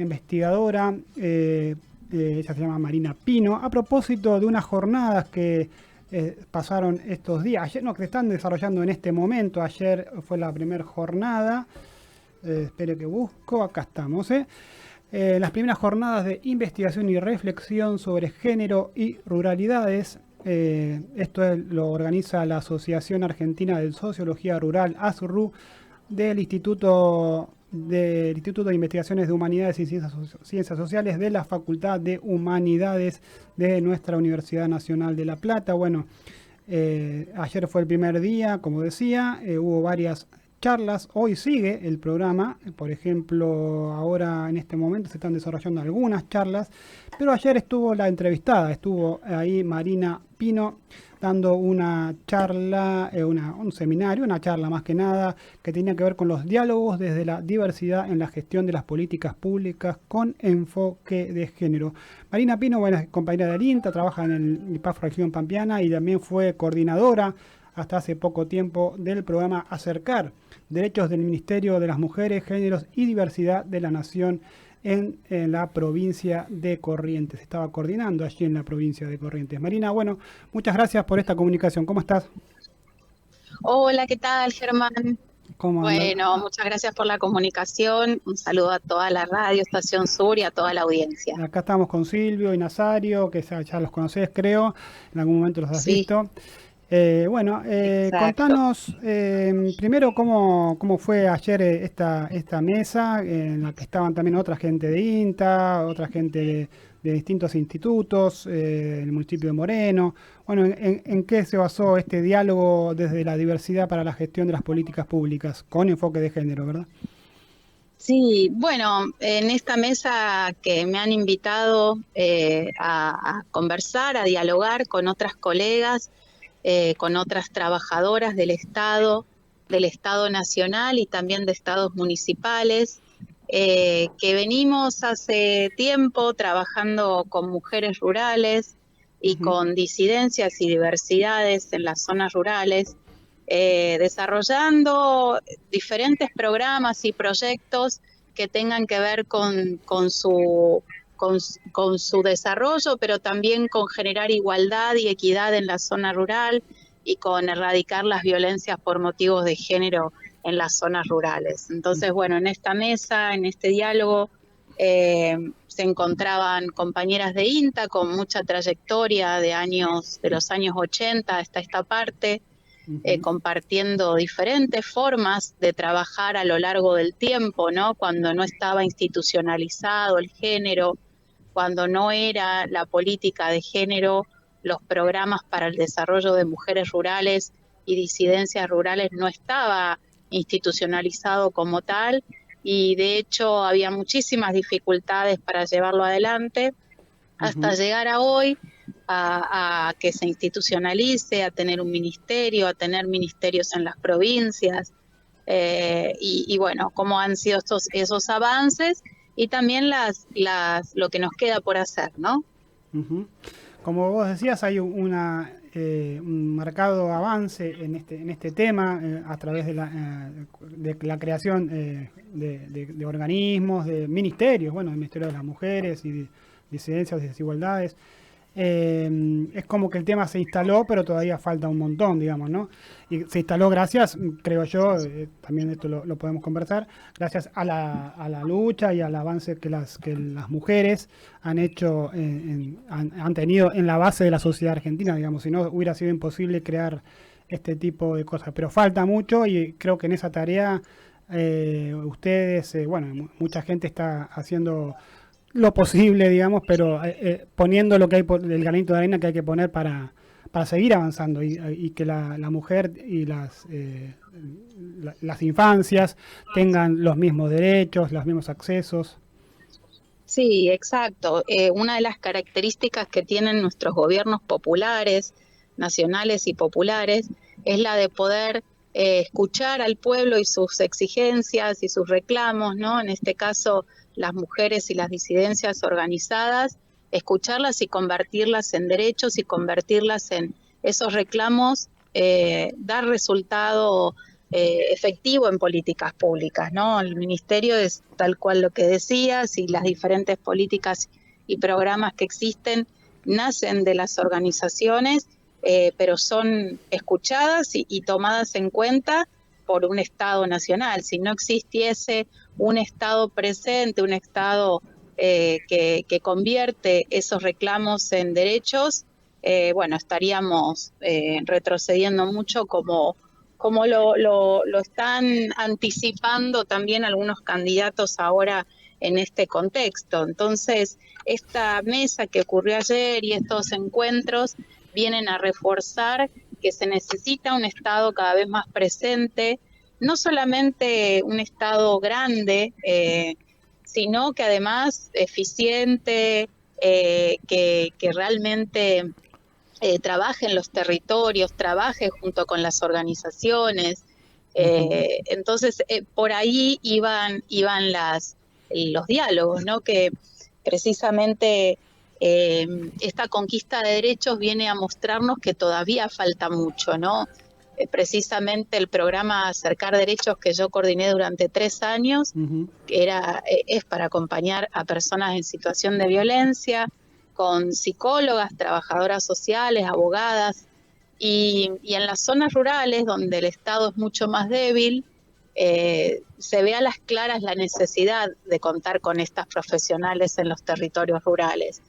investigadora, ella se llama Marina Pino, a propósito de unas jornadas que pasaron estos días, ayer, no, que se están desarrollando en este momento. Ayer fue la primera jornada, espero que busco, acá estamos, las primeras jornadas de investigación y reflexión sobre género y ruralidades. Lo organiza la Asociación Argentina de Sociología Rural, ASRU, del Instituto de Investigaciones de Humanidades y Ciencias Sociales de la Facultad de Humanidades de nuestra Universidad Nacional de La Plata. Bueno, ayer fue el primer día, como decía, hubo varias charlas. Hoy sigue el programa, por ejemplo, ahora en este momento se están desarrollando algunas charlas, pero ayer estuvo la entrevistada, estuvo ahí Marina Pino dando una charla, un seminario, una charla más que nada, que tenía que ver con los diálogos desde la diversidad en la gestión de las políticas públicas con enfoque de género. Marina Pino, buena compañera del INTA, trabaja en el IPAF Región Pampeana y también fue coordinadora hasta hace poco tiempo del programa Acercar, Derechos del Ministerio de las Mujeres, Géneros y Diversidad de la Nación en la provincia de Corrientes. Estaba coordinando allí en la provincia de Corrientes. Marina, bueno, muchas gracias por esta comunicación. ¿Cómo estás? Hola, ¿qué tal, Germán? ¿Cómo andas? Bueno, muchas gracias por la comunicación. Un saludo a toda la radio Estación Sur y a toda la audiencia. Acá estamos con Silvio y Nazario, que ya los conocés, creo. En algún momento los has Sí, visto. exacto. Contanos primero cómo fue ayer esta mesa en la que estaban también otra gente de INTA, otra gente de distintos institutos, el municipio de Moreno. Bueno, ¿en qué se basó este diálogo desde la diversidad para la gestión de las políticas públicas con enfoque de género, verdad? Sí, bueno, en esta mesa que me han invitado a conversar, a dialogar con otras colegas, con otras trabajadoras del Estado Nacional y también de estados municipales, que venimos hace tiempo trabajando con mujeres rurales y Ujú. con disidencias y diversidades en las zonas rurales, desarrollando diferentes programas y proyectos que tengan que ver con su desarrollo, pero también con generar igualdad y equidad en la zona rural y con erradicar las violencias por motivos de género en las zonas rurales. Entonces, bueno, en esta mesa, en este diálogo, se encontraban compañeras de INTA con mucha trayectoria de los años 80 hasta esta parte, Ujú. compartiendo diferentes formas de trabajar a lo largo del tiempo, ¿no? Cuando no estaba institucionalizado el género, cuando no era la política de género, los programas para el desarrollo de mujeres rurales y disidencias rurales no estaba institucionalizado como tal, y de hecho había muchísimas dificultades para llevarlo adelante hasta Ujú. llegar a hoy, a que se institucionalice, a tener un ministerio, a tener ministerios en las provincias, y bueno, cómo han sido esos avances y también lo que nos queda por hacer, ¿no? Ujú. Como vos decías, hay un marcado avance en este tema a través de la creación de organismos, de ministerios, bueno, el Ministerio de las Mujeres y de disidencias y desigualdades. Es como que el tema se instaló, pero todavía falta un montón, digamos, ¿no? Y se instaló gracias, creo yo, también esto lo podemos conversar, gracias a la lucha y al avance que las mujeres han hecho, han tenido en la base de la sociedad argentina, digamos, si no hubiera sido imposible crear este tipo de cosas. Pero falta mucho y creo que en esa tarea ustedes, mucha gente está haciendo lo posible, digamos, pero poniendo lo que hay, el granito de arena que hay que poner para seguir avanzando y que la mujer y las infancias tengan los mismos derechos, los mismos accesos. Sí, exacto. Una de las características que tienen nuestros gobiernos populares, nacionales y populares, es la de poder escuchar al pueblo y sus exigencias y sus reclamos, ¿no? En este caso, las mujeres y las disidencias organizadas, escucharlas y convertirlas en derechos y convertirlas en esos reclamos, dar resultado efectivo en políticas públicas, ¿no? El ministerio es tal cual lo que decías, y las diferentes políticas y programas que existen nacen de las organizaciones, pero son escuchadas y tomadas en cuenta por un Estado nacional. Si no existiese un Estado presente, un Estado que convierte esos reclamos en derechos, bueno, estaríamos retrocediendo mucho como lo están anticipando también algunos candidatos ahora en este contexto. Entonces, esta mesa que ocurrió ayer y estos encuentros vienen a reforzar que se necesita un Estado cada vez más presente, no solamente un Estado grande, sino que además eficiente, que realmente trabaje en los territorios, trabaje junto con las organizaciones. Entonces, por ahí iban los diálogos, ¿no? Que precisamente esta conquista de derechos viene a mostrarnos que todavía falta mucho, ¿no? Precisamente el programa Acercar Derechos que yo coordiné durante 3 años, que es para acompañar a personas en situación de violencia, con psicólogas, trabajadoras sociales, abogadas, y en las zonas rurales donde el Estado es mucho más débil, se ve a las claras la necesidad de contar con estas profesionales en los territorios rurales,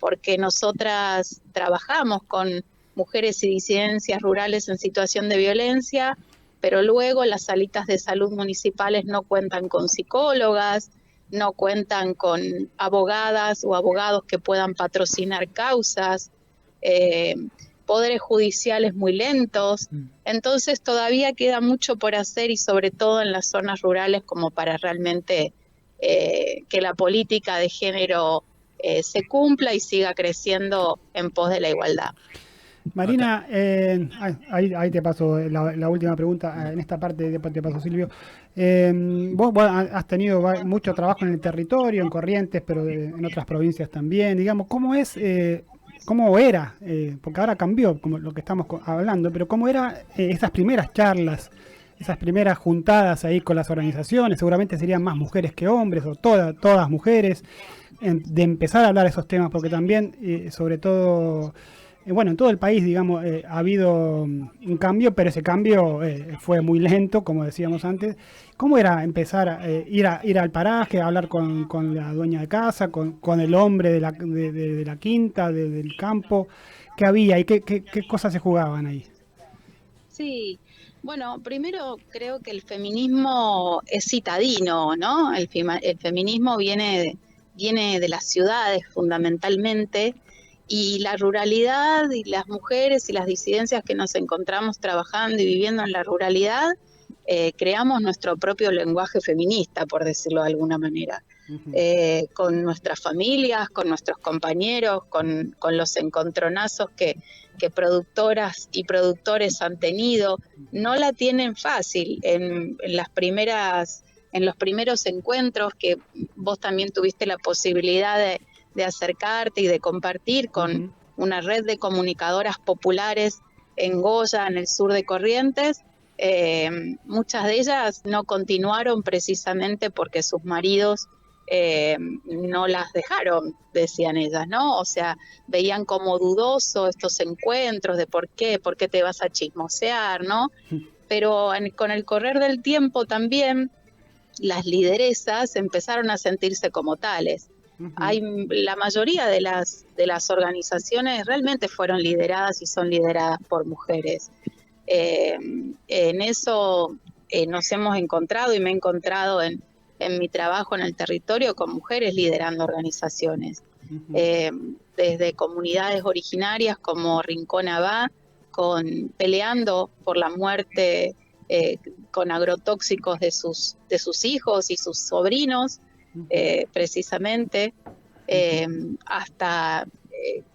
porque nosotras trabajamos con mujeres y disidencias rurales en situación de violencia, pero luego las salitas de salud municipales no cuentan con psicólogas, no cuentan con abogadas o abogados que puedan patrocinar causas, poderes judiciales muy lentos. Entonces todavía queda mucho por hacer, y sobre todo en las zonas rurales, como para realmente que la política de género se cumpla y siga creciendo en pos de la igualdad. Marina, ahí te paso la última pregunta. En esta parte después te paso, Silvio. Vos has tenido mucho trabajo en el territorio, en Corrientes, pero en otras provincias también. Digamos, ¿cómo es, cómo era? Porque ahora cambió, como lo que estamos hablando, pero ¿cómo eran esas primeras charlas, esas primeras juntadas ahí con las organizaciones? Seguramente serían más mujeres que hombres, o todas mujeres, de empezar a hablar de esos temas, porque también, sobre todo... Bueno, en todo el país, digamos, ha habido un cambio, pero ese cambio fue muy lento, como decíamos antes. ¿Cómo era empezar a ir al paraje, a hablar con la dueña de casa, con el hombre de la quinta, del campo? ¿Qué había y qué cosas se jugaban ahí? Sí, bueno, primero creo que el feminismo es citadino, ¿no? El feminismo viene de las ciudades fundamentalmente, y la ruralidad y las mujeres y las disidencias que nos encontramos trabajando y viviendo en la ruralidad, creamos nuestro propio lenguaje feminista, por decirlo de alguna manera. Con nuestras familias, con nuestros compañeros, con los encontronazos que productoras y productores han tenido. No la tienen fácil en los primeros encuentros que vos también tuviste la posibilidad de acercarte y de compartir con una red de comunicadoras populares en Goya, en el sur de Corrientes. Muchas de ellas no continuaron precisamente porque sus maridos no las dejaron, decían ellas, ¿no? O sea, veían como dudoso estos encuentros de por qué te vas a chismosear, ¿no? Pero con el correr del tiempo también las lideresas empezaron a sentirse como tales. La mayoría de las organizaciones realmente fueron lideradas y son lideradas por mujeres. En eso nos hemos encontrado, y me he encontrado en mi trabajo en el territorio con mujeres liderando organizaciones, desde comunidades originarias como Rincón Abá, peleando por la muerte con agrotóxicos de sus hijos y sus sobrinos, precisamente, hasta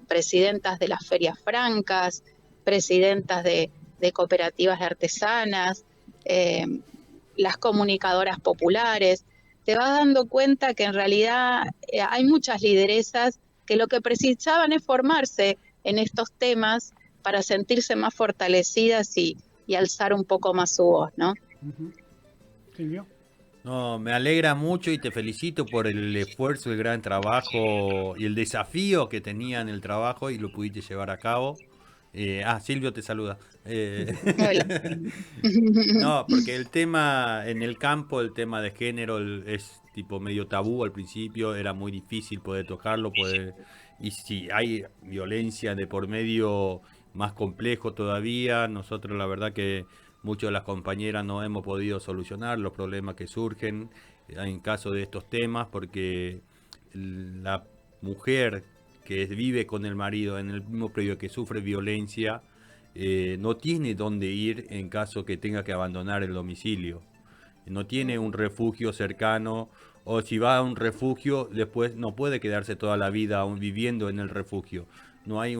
presidentas de las ferias francas, presidentas de cooperativas de artesanas, las comunicadoras populares. Te vas dando cuenta que en realidad hay muchas lideresas que lo que precisaban es formarse en estos temas para sentirse más fortalecidas y y alzar un poco más su voz, ¿no? Silvio. No, me alegra mucho y te felicito por el esfuerzo, el gran trabajo y el desafío que tenía en el trabajo y lo pudiste llevar a cabo. Silvio te saluda. Hola. No, porque el tema en el campo, el tema de género es tipo medio tabú al principio, era muy difícil poder tocarlo, y si hay violencia de por medio, más complejo todavía. Nosotros la verdad que muchas de las compañeras no hemos podido solucionar los problemas que surgen en caso de estos temas, porque la mujer que vive con el marido en el mismo predio que sufre violencia, no tiene dónde ir en caso que tenga que abandonar el domicilio. No tiene un refugio cercano, o si va a un refugio, después no puede quedarse toda la vida aún viviendo en el refugio. No hay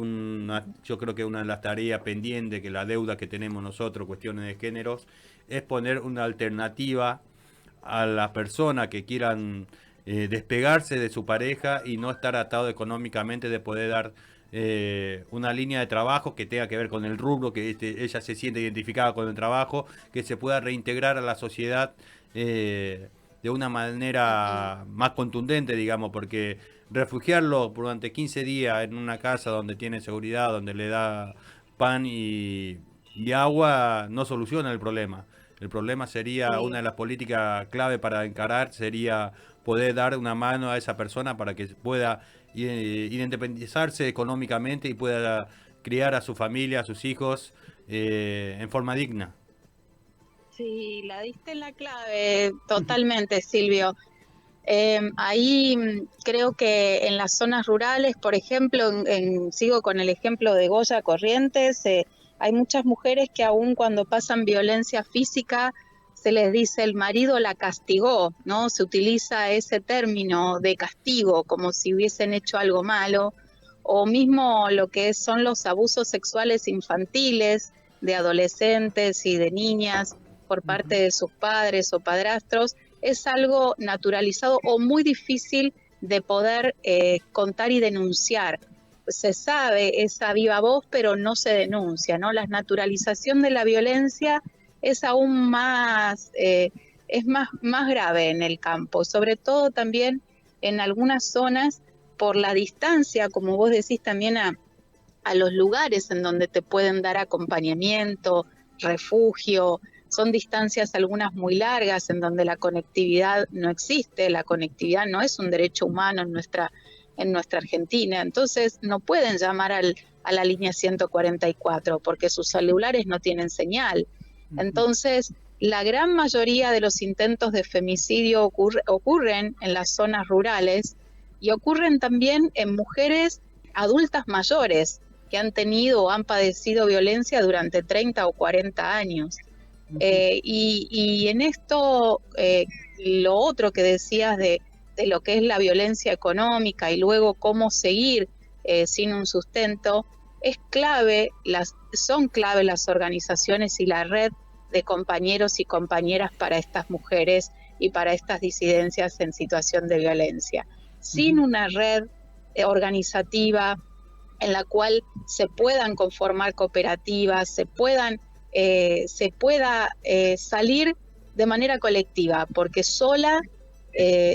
yo creo que una de las tareas pendientes, que la deuda que tenemos nosotros, cuestiones de géneros, es poner una alternativa a las personas que quieran despegarse de su pareja y no estar atado económicamente, de poder dar una línea de trabajo que tenga que ver con el rubro, que ella se siente identificada con el trabajo, que se pueda reintegrar a la sociedad de una manera más contundente, digamos, porque refugiarlo durante 15 días en una casa donde tiene seguridad, donde le da pan y agua, no soluciona el problema. El problema sería, una de las políticas clave para encarar sería poder dar una mano a esa persona para que pueda independizarse económicamente y pueda criar a su familia, a sus hijos en forma digna. Sí, la diste en la clave totalmente, Silvio. Ahí creo que en las zonas rurales, por ejemplo, sigo con el ejemplo de Goya Corrientes, hay muchas mujeres que aún cuando pasan violencia física se les dice el marido la castigó, ¿no? Se utiliza ese término de castigo como si hubiesen hecho algo malo, o mismo lo que son los abusos sexuales infantiles de adolescentes y de niñas por parte de sus padres o padrastros, es algo naturalizado o muy difícil de poder contar y denunciar. Se sabe esa viva voz, pero no se denuncia, ¿no? La naturalización de la violencia es aún más, más grave en el campo, sobre todo también en algunas zonas por la distancia, como vos decís, también a los lugares en donde te pueden dar acompañamiento, refugio. Son distancias algunas muy largas en donde la conectividad no existe, la conectividad no es un derecho humano en nuestra Argentina, entonces no pueden llamar a la línea 144 porque sus celulares no tienen señal. Entonces, la gran mayoría de los intentos de femicidio ocurren en las zonas rurales y ocurren también en mujeres adultas mayores que han tenido o han padecido violencia durante 30 o 40 años. Y en esto, lo otro que decías de lo que es la violencia económica y luego cómo seguir sin un sustento, es clave, son clave las organizaciones y la red de compañeros y compañeras para estas mujeres y para estas disidencias en situación de violencia. Sin una red organizativa en la cual se puedan conformar cooperativas, se pueda salir de manera colectiva, porque sola,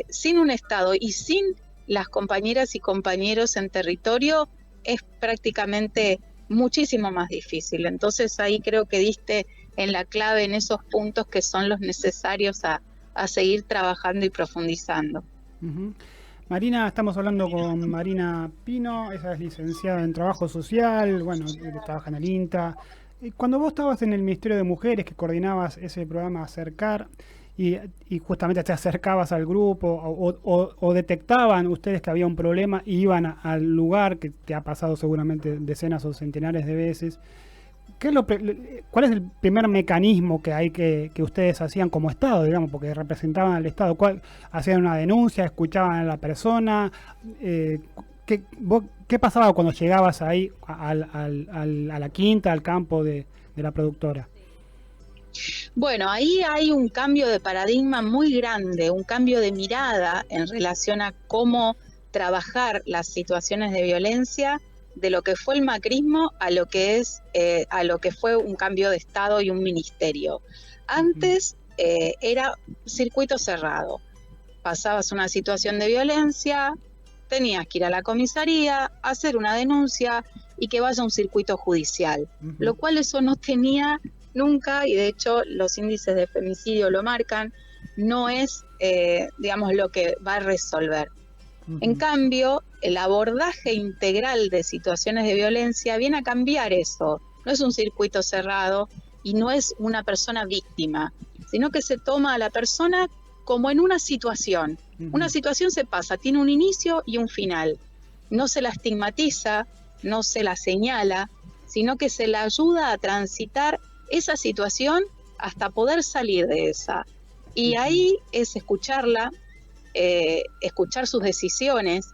sin un Estado y sin las compañeras y compañeros en territorio, es prácticamente muchísimo más difícil. Entonces ahí creo que diste en la clave en esos puntos que son los necesarios a seguir trabajando y profundizando. Marina, estamos hablando con Marina Pino, ella es licenciada en Trabajo Social, bueno, trabaja en el INTA. Cuando vos estabas en el Ministerio de Mujeres, que coordinabas ese programa Acercar, y justamente te acercabas al grupo, o detectaban ustedes que había un problema y iban al lugar, que te ha pasado seguramente decenas o centenares de veces, ¿cuál es el primer mecanismo que hay que ustedes hacían como Estado, digamos, porque representaban al Estado? ¿Hacían una denuncia, escuchaban a la persona? ¿Qué pasaba cuando llegabas ahí a la quinta, al campo de la productora? Bueno, ahí hay un cambio de paradigma muy grande, un cambio de mirada en relación a cómo trabajar las situaciones de violencia de lo que fue el macrismo a lo que fue un cambio de Estado y un ministerio. Antes era circuito cerrado. Pasabas una situación de violencia, tenías que ir a la comisaría, hacer una denuncia y que vaya a un circuito judicial, lo cual eso no tenía nunca, y de hecho los índices de femicidio lo marcan, no es, digamos, lo que va a resolver. En cambio, el abordaje integral de situaciones de violencia viene a cambiar eso. No es un circuito cerrado y no es una persona víctima, sino que se toma a la persona como en una situación. Una situación se pasa, tiene un inicio y un final. No se la estigmatiza, no se la señala, sino que se la ayuda a transitar esa situación hasta poder salir de esa. Y ahí es escucharla, escuchar sus decisiones,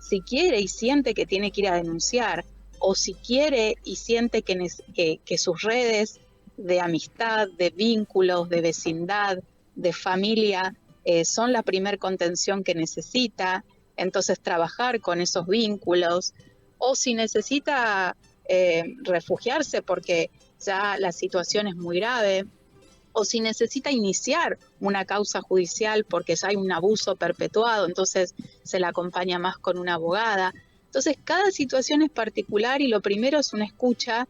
si quiere y siente que tiene que ir a denunciar, o si quiere y siente que sus redes de amistad, de vínculos, de vecindad, de familia, son la primer contención que necesita, entonces trabajar con esos vínculos, o si necesita refugiarse porque ya la situación es muy grave, o si necesita iniciar una causa judicial porque ya hay un abuso perpetuado, entonces se la acompaña más con una abogada. Entonces cada situación es particular y lo primero es una escucha,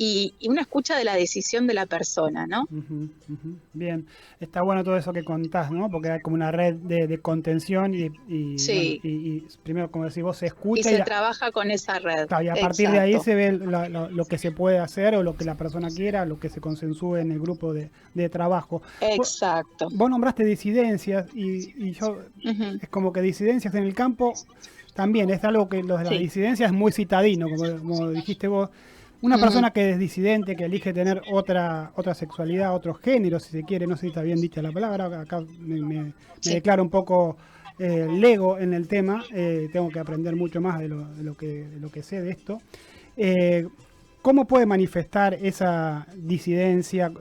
y una escucha de la decisión de la persona, ¿no? Bien, está bueno todo eso que contás, ¿no? Porque hay como una red de contención sí. Bueno, y primero, como decís vos, se escucha. Y se trabaja con esa red. Claro, y a partir de ahí se ve lo que se puede hacer o lo que la persona quiera, lo que se consensúe en el grupo de trabajo. Exacto. Vos nombraste disidencias y yo, es como que disidencias en el campo también es algo que lo de las disidencias es muy citadino, como dijiste vos. Una persona que es disidente, que elige tener otra sexualidad, otro género, si se quiere, no sé si está bien dicha la palabra, acá me declaro un poco lego en el tema, tengo que aprender mucho más de lo que sé de esto. ¿Cómo puede manifestar esa disidencia?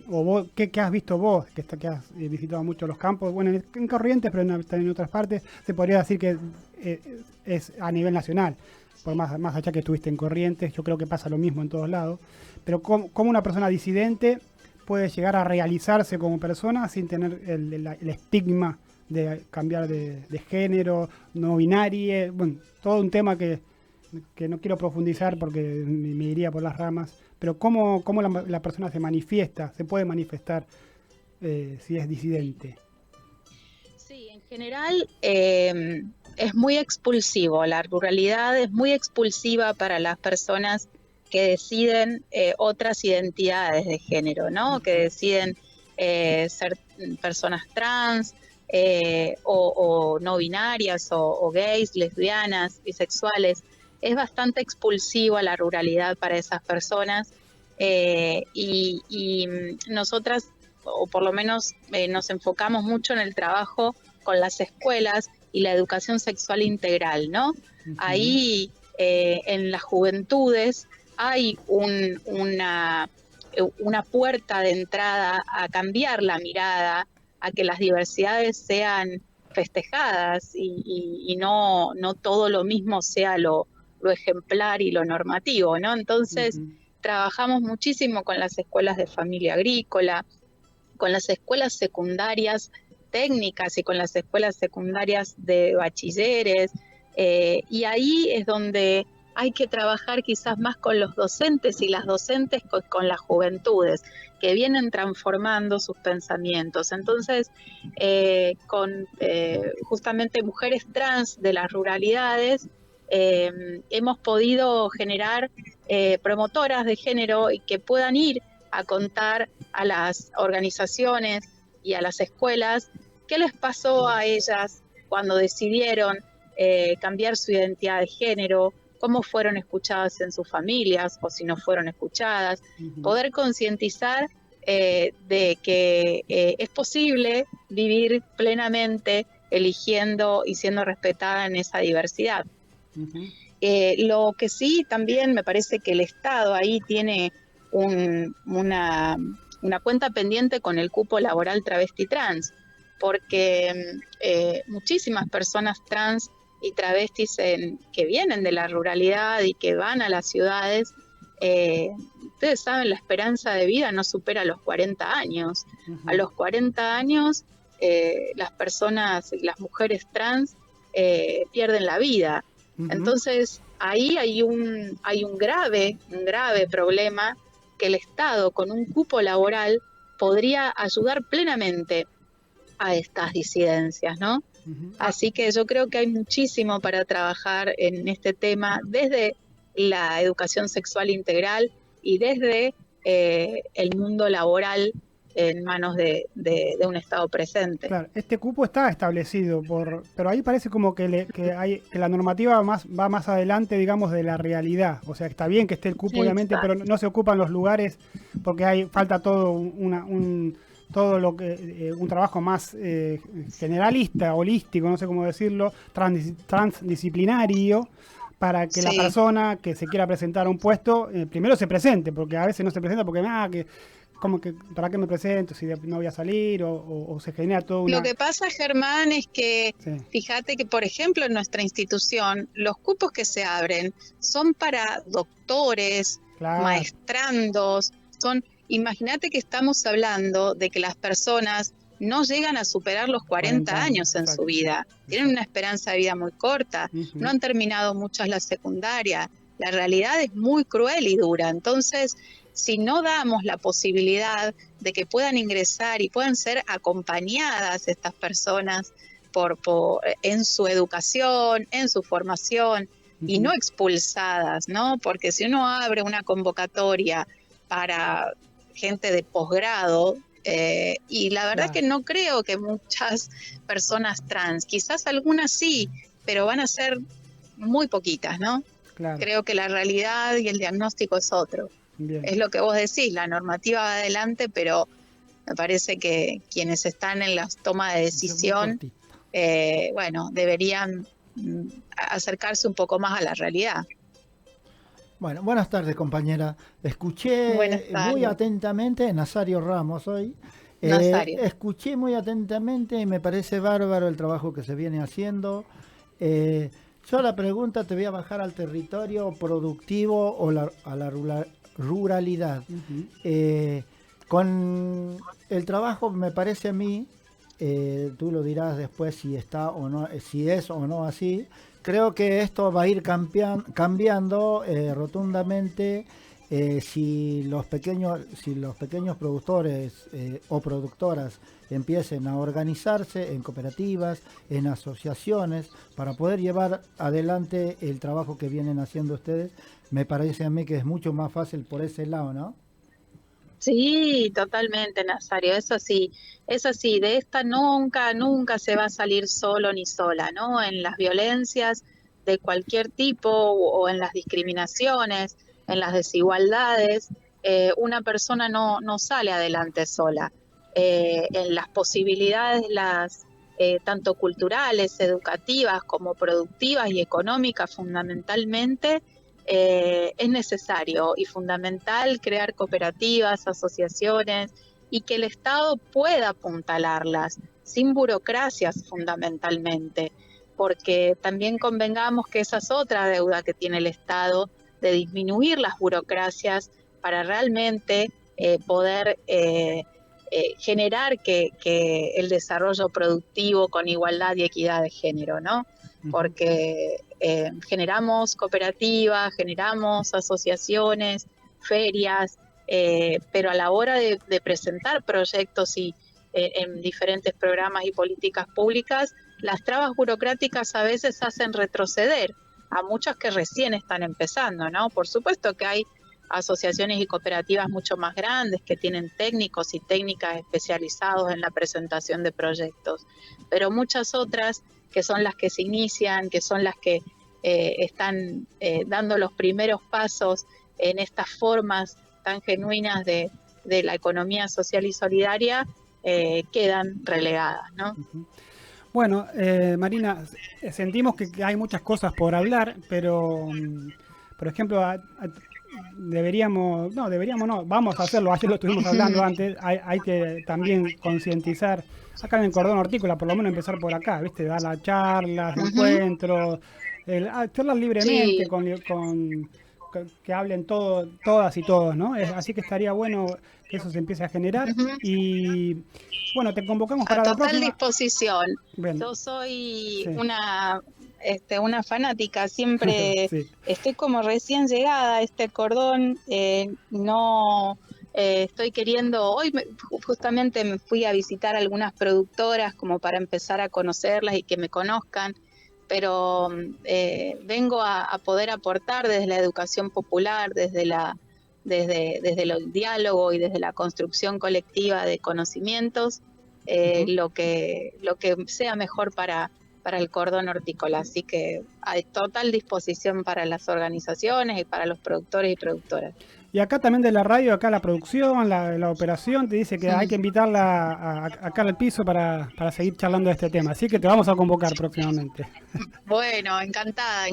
O vos, ¿qué has visto vos, que has visitado mucho los campos? Bueno, en Corrientes, pero también en otras partes, se podría decir que es a nivel nacional. Por más allá que estuviste en Corrientes, yo creo que pasa lo mismo en todos lados, pero cómo una persona disidente puede llegar a realizarse como persona sin tener el estigma de cambiar de género, no binario, bueno, todo un tema que no quiero profundizar porque me iría por las ramas, pero cómo la persona se manifiesta, se puede manifestar si es disidente. Sí, en general es muy expulsivo, la ruralidad es muy expulsiva para las personas que deciden otras identidades de género, ¿no? Que deciden ser personas trans o no binarias o gays, lesbianas, bisexuales. Es bastante expulsivo a la ruralidad para esas personas y nosotras, o por lo menos nos enfocamos mucho en el trabajo con las escuelas y la educación sexual integral, ¿no? Ahí en las juventudes hay una puerta de entrada a cambiar la mirada, a que las diversidades sean festejadas y no todo lo mismo sea lo ejemplar y lo normativo, ¿no? Entonces trabajamos muchísimo con las escuelas de familia agrícola, con las escuelas secundarias técnicas y con las escuelas secundarias de bachilleres, y ahí es donde hay que trabajar quizás más con los docentes y las docentes con las juventudes que vienen transformando sus pensamientos. Entonces, con justamente mujeres trans de las ruralidades, hemos podido generar promotoras de género y que puedan ir a contar a las organizaciones y a las escuelas qué les pasó a ellas cuando decidieron cambiar su identidad de género, cómo fueron escuchadas en sus familias o si no fueron escuchadas, poder concientizar de que es posible vivir plenamente eligiendo y siendo respetada en esa diversidad. Lo que sí también me parece que el Estado ahí tiene una cuenta pendiente con el cupo laboral travesti trans, porque muchísimas personas trans y travestis que vienen de la ruralidad y que van a las ciudades, ustedes saben, la esperanza de vida no supera los 40 años. A los 40 años, las personas, las mujeres trans, pierden la vida. Entonces, ahí hay un grave problema que el Estado, con un cupo laboral, podría ayudar plenamente a estas disidencias, ¿no? Así que yo creo que hay muchísimo para trabajar en este tema desde la educación sexual integral y desde el mundo laboral en manos de un Estado presente. Claro, este cupo está establecido, pero ahí parece como que la normativa va más adelante, digamos, de la realidad. O sea, está bien que esté el cupo, obviamente, pero no se ocupan los lugares porque falta todo un trabajo más generalista, holístico, no sé cómo decirlo, transdisciplinario, para que la persona que se quiera presentar a un puesto primero se presente, porque a veces no se presenta porque como que ¿para qué me presento si no voy a salir? O se genera todo una... Lo que pasa, Germán, es que fíjate que, por ejemplo, en nuestra institución, los cupos que se abren son para doctores, maestrandos, imagínate que estamos hablando de que las personas no llegan a superar los 40 años en su vida, tienen una esperanza de vida muy corta, no han terminado muchas la secundaria, la realidad es muy cruel y dura. Entonces, si no damos la posibilidad de que puedan ingresar y puedan ser acompañadas estas personas en su educación, en su formación, y no expulsadas, ¿no? Porque si uno abre una convocatoria para gente de posgrado, y la verdad que no creo que muchas personas trans, quizás algunas sí, pero van a ser muy poquitas, ¿no? Creo que la realidad y el diagnóstico es otro. Bien. Es lo que vos decís, la normativa va adelante, pero me parece que quienes están en las tomas de decisión, deberían acercarse un poco más a la realidad. Bueno, buenas tardes, compañera. Escuché muy atentamente, Nazario Ramos hoy. Escuché muy atentamente y me parece bárbaro el trabajo que se viene haciendo. Yo la pregunta te voy a bajar al territorio productivo o a la ruralidad. Con el trabajo, me parece a mí, tú lo dirás después si está o no, si es o no así. Creo que esto va a ir cambiando rotundamente si los pequeños productores o productoras empiecen a organizarse en cooperativas, en asociaciones, para poder llevar adelante el trabajo que vienen haciendo ustedes. Me parece a mí que es mucho más fácil por ese lado, ¿no? Sí, totalmente, Nazario, eso sí, de esta nunca se va a salir solo ni sola, ¿no? En las violencias de cualquier tipo o en las discriminaciones, en las desigualdades, una persona no sale adelante sola. En las posibilidades, tanto culturales, educativas como productivas y económicas fundamentalmente, es necesario y fundamental crear cooperativas, asociaciones y que el Estado pueda apuntalarlas sin burocracias fundamentalmente, porque también convengamos que esa es otra deuda que tiene el Estado, de disminuir las burocracias para realmente poder generar que el desarrollo productivo con igualdad y equidad de género, ¿no? Porque generamos cooperativas, generamos asociaciones, ferias, pero a la hora de presentar proyectos en diferentes programas y políticas públicas, las trabas burocráticas a veces hacen retroceder a muchos que recién están empezando, ¿no? Por supuesto que hay asociaciones y cooperativas mucho más grandes que tienen técnicos y técnicas especializados en la presentación de proyectos, pero muchas otras que son las que se inician, que son las que están dando los primeros pasos en estas formas tan genuinas de la economía social y solidaria, quedan relegadas, ¿no? Bueno, Marina, sentimos que hay muchas cosas por hablar, pero, por ejemplo, vamos a hacerlo, ayer lo estuvimos hablando antes, hay que también concientizar acá en el cordón hortícola, por lo menos empezar por acá, ¿viste? Dar las charlas, encuentros, charlas libremente Sí. que hablen todas y todos, ¿no? Así que estaría bueno que eso se empiece a generar. Ujú. Y bueno, te convocamos A para la total próxima. disposición. Bueno, Yo soy sí. una fanática, siempre Sí. estoy como recién llegada a este cordón, no estoy queriendo, justamente me fui a visitar algunas productoras como para empezar a conocerlas y que me conozcan, pero vengo a poder aportar desde la educación popular, desde el diálogo y desde la construcción colectiva de conocimientos, lo que sea mejor para el cordón hortícola. Así que hay total disposición para las organizaciones y para los productores y productoras. Y acá también de la radio, acá la producción, la operación, te dice que hay que invitarla acá al piso para seguir charlando de este tema. Así que te vamos a convocar próximamente. Bueno, encantada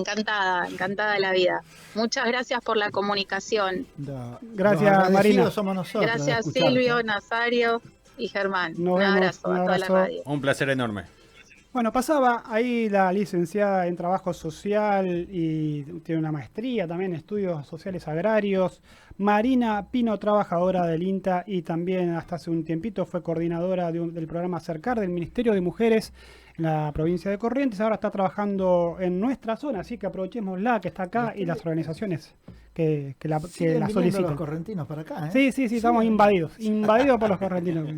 de la vida. Muchas gracias por la comunicación. Gracias, Los agradecidos Marina. somos nosotros de Gracias escucharte. Silvio, Nazario y Germán. Nos Un vemos, abrazo un a toda la abrazo. radio. Un placer enorme. Bueno, pasaba ahí la licenciada en Trabajo Social y tiene una maestría también en Estudios Sociales Agrarios. Marina Pino, trabajadora del INTA y también hasta hace un tiempito fue coordinadora del programa Acercar del Ministerio de Mujeres en la provincia de Corrientes. Ahora está trabajando en nuestra zona, así que aprovechémosla que está acá y las organizaciones que la Siguen viniendo solicitan. los correntinos para acá, ¿eh? Sí, estamos invadidos por los correntinos.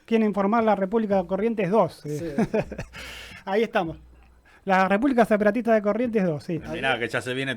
Quieren formar la República de Corrientes 2. Ahí estamos. La República Separatista de Corrientes 2, sí. Mirá que ya se viene